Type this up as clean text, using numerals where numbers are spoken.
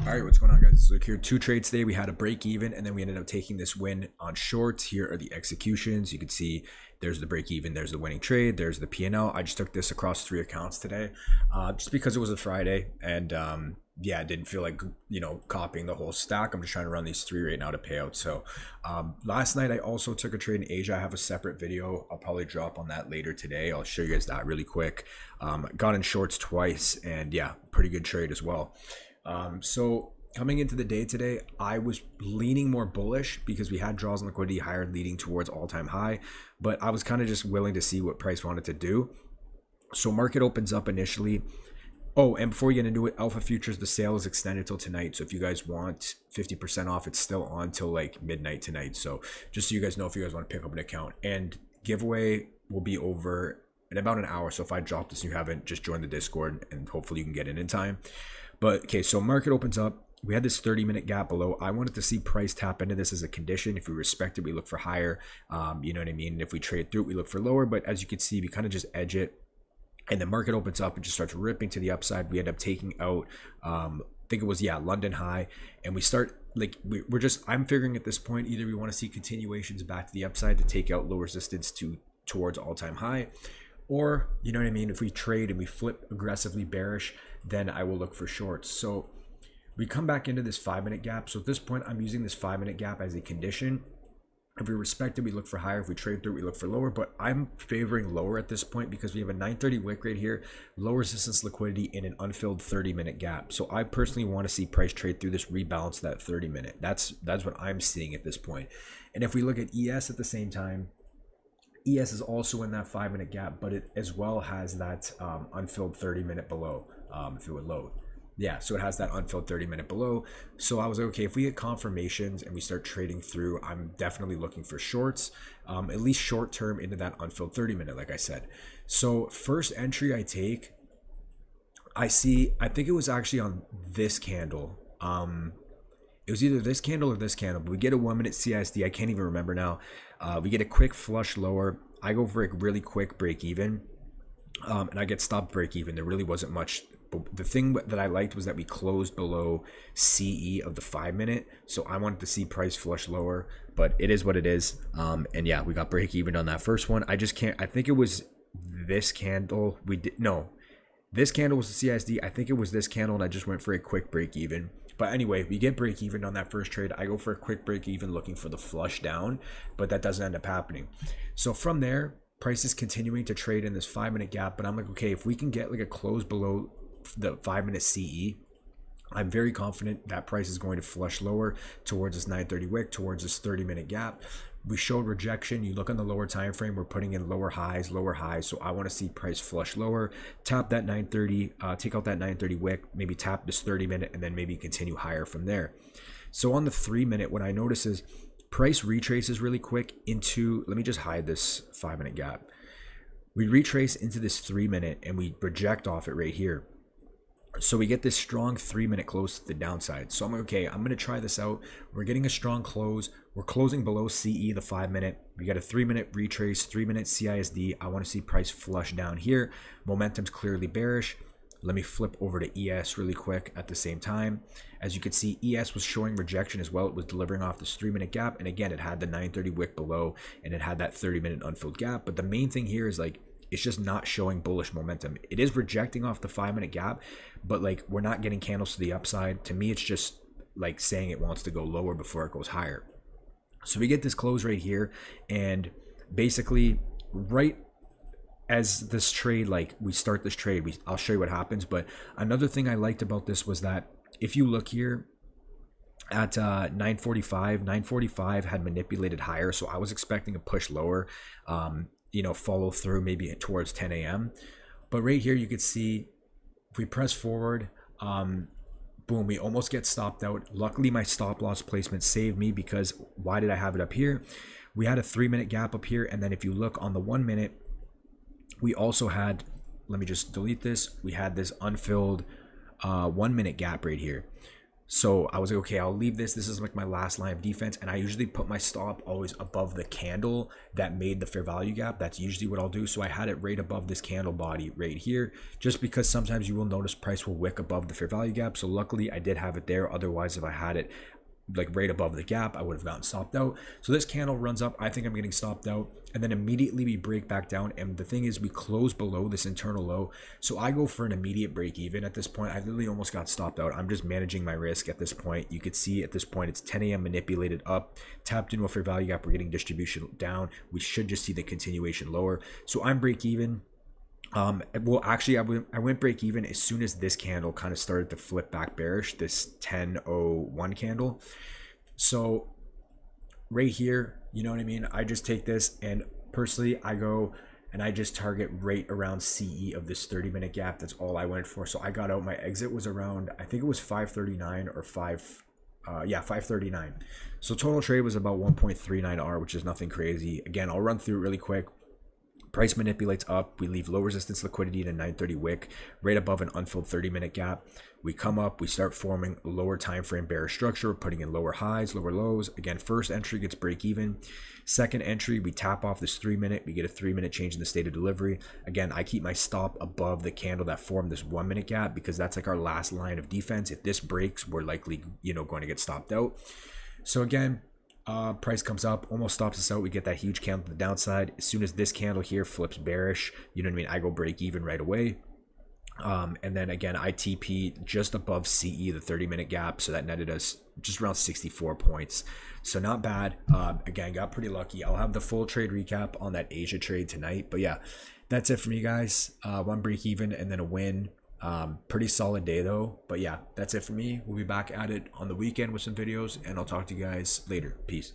All right, what's going on, guys? It's Luke here. Two trades today. We had a break even, and then we ended up taking this win on shorts. Here are the executions. You can see there's the break even, there's the winning trade, there's the P&L. I just took this across 3 accounts today, just because it was a Friday, and yeah, I didn't feel like copying the whole stack. I'm just trying to run these 3 right now to pay out. So last night I also took a trade in Asia. I have a separate video. I'll probably drop on that later today. I'll show you guys that really quick. Got in shorts twice, and yeah, pretty good trade as well. So coming into the day today, I was leaning more bullish because we had draws and liquidity higher, leading towards all-time high, but I was kind of just willing to see what price wanted to do. So market opens up initially. Oh, and before we get into it, Alpha Futures, the sale is extended till tonight. So if you guys want 50% off, it's still on till like midnight tonight. So just so you guys know, if you guys want to pick up an account, and giveaway will be over in about an hour. So if I drop this and you haven't, just join the Discord and hopefully you can get in time. But okay, so market opens up. We had this 30-minute gap below. I wanted to see price tap into this as a condition. If we respect it, we look for higher. You know what I mean? And if we trade through it, we look for lower. But as you can see, we kind of just edge it. And the market opens up and just starts ripping to the upside. We end up taking out, I think it was, London high. And we start, we're just, I'm figuring at this point, either we want to see continuations back to the upside to take out low resistance towards all-time high. Or, you know what I mean, if we trade and we flip aggressively bearish, then I will look for shorts. So we come back into this 5-minute gap. So at this point, I'm using this 5-minute gap as a condition. If we respect it, we look for higher. If we trade through it, we look for lower. But I'm favoring lower at this point because we have a 930 wick right here, low resistance liquidity in an unfilled 30-minute gap. So I personally want to see price trade through this, rebalance that 30-minute. That's what I'm seeing at this point. And if we look at ES at the same time, ES is also in that 5-minute gap, but it as well has that unfilled 30-minute below. If it would load, yeah, so it has that unfilled 30-minute below. So I was like, okay, if we get confirmations and we start trading through, I'm definitely looking for shorts, at least short term into that unfilled 30-minute, like I said. So first entry I take, I think it was actually on this candle. It was either this candle or this candle, but we get a 1-minute CISD. I can't even remember now. We get a quick flush lower. I go for a really quick break even, and I get stopped break even. There really wasn't much. But the thing that I liked was that we closed below CE of the 5-minute. So I wanted to see price flush lower, but it is what it is. And yeah, we got break even on that first one. I just can't, I think it was this candle. This candle was the CISD. I think it was this candle, and I just went for a quick break even. But anyway, we get break even on that first trade. I go for a quick break even looking for the flush down, but that doesn't end up happening. So from there, price is continuing to trade in this 5-minute gap, but I'm like, okay, if we can get like a close below the 5-minute CE, I'm very confident that price is going to flush lower towards this 930 wick, towards this 30-minute gap. We showed rejection. You look on the lower time frame, we're putting in lower highs. So I want to see price flush lower, tap that 930, take out that 930 wick, maybe tap this 30-minute, and then maybe continue higher from there. So on the 3-minute, what I notice is price retraces really quick into, let me just hide this 5-minute gap. We retrace into this 3-minute and we reject off it right here. So we get this strong 3-minute close to the downside. So I'm like, okay, I'm going to try this out. We're getting a strong close. We're closing below CE, the 5-minute. We got a 3-minute retrace, 3-minute CISD. I want to see price flush down here. Momentum's clearly bearish. Let me flip over to ES really quick at the same time. As you can see, ES was showing rejection as well. It was delivering off this 3-minute gap. And again, it had the 930 wick below and it had that 30-minute unfilled gap. But the main thing here is like, it's just not showing bullish momentum. It is rejecting off the 5-minute gap, but like we're not getting candles to the upside. To me, it's just like saying it wants to go lower before it goes higher. So we get this close right here, and basically right as this trade, like we start this trade, I'll show you what happens. But another thing I liked about this was that if you look here at 945 had manipulated higher. So I was expecting a push lower, follow through maybe towards 10 a.m. But right here, you could see if we press forward, boom, we almost get stopped out. Luckily, my stop loss placement saved me because why did I have it up here? We had a 3-minute gap up here. And then if you look on the 1-minute, we also had, let me just delete this. We had this unfilled 1-minute gap right here. So I was like, okay, I'll leave this. This is like my last line of defense. And I usually put my stop always above the candle that made the fair value gap. That's usually what I'll do. So I had it right above this candle body right here, just because sometimes you will notice price will wick above the fair value gap. So luckily I did have it there. Otherwise, if I had it like right above the gap, I would have gotten stopped out. So this candle runs up, I think I'm getting stopped out, and then immediately we break back down. And the thing is, we close below this internal low, so I go for an immediate break even. At this point, I literally almost got stopped out. I'm just managing my risk at this point. You could see at this point it's 10 a.m. manipulated up, tapped into a fair value gap, we're getting distribution down. We should just see the continuation lower, so I'm break even. Well, actually, I went break even as soon as this candle kind of started to flip back bearish, this 10:01 candle. So right here, you know what I mean? I just take this, and personally I go and I just target right around CE of this 30-minute gap. That's all I went for. So I got out, my exit was around, I think it was 539 or 539. So total trade was about 1.39R, which is nothing crazy. Again, I'll run through it really quick. Price manipulates up. We leave low resistance liquidity at a 930 wick, right above an unfilled 30-minute gap. We come up, we start forming a lower time frame bearish structure, putting in lower highs, lower lows. Again, first entry gets break even. Second entry, we tap off this 3-minute. We get a 3-minute change in the state of delivery. Again, I keep my stop above the candle that formed this 1-minute gap, because that's like our last line of defense. If this breaks, we're likely, going to get stopped out. So again, price comes up, almost stops us out. We get that huge candle to the downside. As soon as this candle here flips bearish, you know what I mean, I go break even right away. And then again, I TP just above CE, the 30-minute gap, so that netted us just around 64 points. So not bad. Again, got pretty lucky. I'll have the full trade recap on that Asia trade tonight. But yeah, that's it for me, guys. One break even and then a win. Pretty solid day though. But yeah, that's it for me. We'll be back at it on the weekend with some videos, and I'll talk to you guys later. Peace.